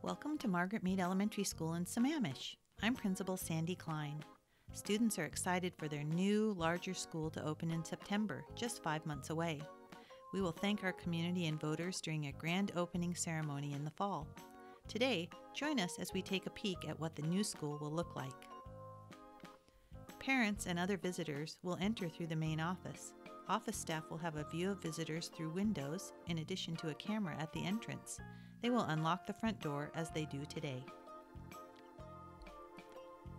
Welcome to Margaret Mead Elementary School in Sammamish. I'm Principal Sandy Klein. Students are excited for their new, larger school to open in September, just 5 months away. We will thank our community and voters during a grand opening ceremony in the fall. Today, join us as we take a peek at what the new school will look like. Parents and other visitors will enter through the main office. Office staff will have a view of visitors through windows, in addition to a camera at the entrance. They will unlock the front door as they do today.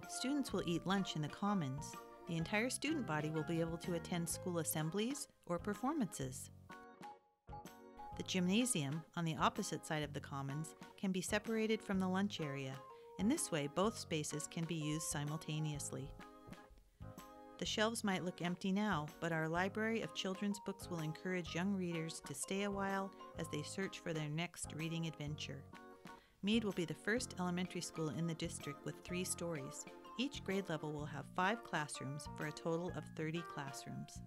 Students will eat lunch in the Commons. The entire student body will be able to attend school assemblies or performances. The gymnasium, on the opposite side of the Commons, can be separated from the lunch area. In this way, both spaces can be used simultaneously. The shelves might look empty now, but our library of children's books will encourage young readers to stay a while as they search for their next reading adventure. Mead will be the first elementary school in the district with 3 stories. Each grade level will have 5 classrooms for a total of 30 classrooms.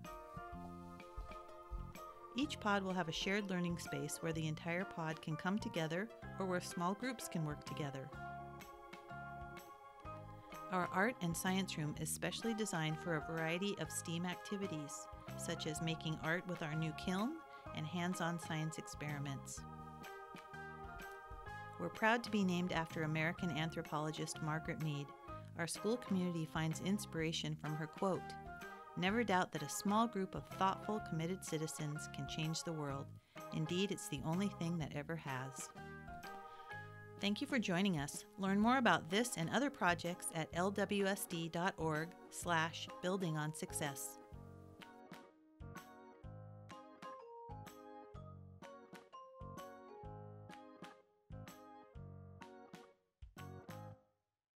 Each pod will have a shared learning space where the entire pod can come together or where small groups can work together. Our art and science room is specially designed for a variety of STEAM activities, such as making art with our new kiln and hands-on science experiments. We're proud to be named after American anthropologist Margaret Mead. Our school community finds inspiration from her quote, "Never doubt that a small group of thoughtful, committed citizens can change the world. Indeed, it's the only thing that ever has." Thank you for joining us. Learn more about this and other projects at lwsd.org/buildingonsuccess.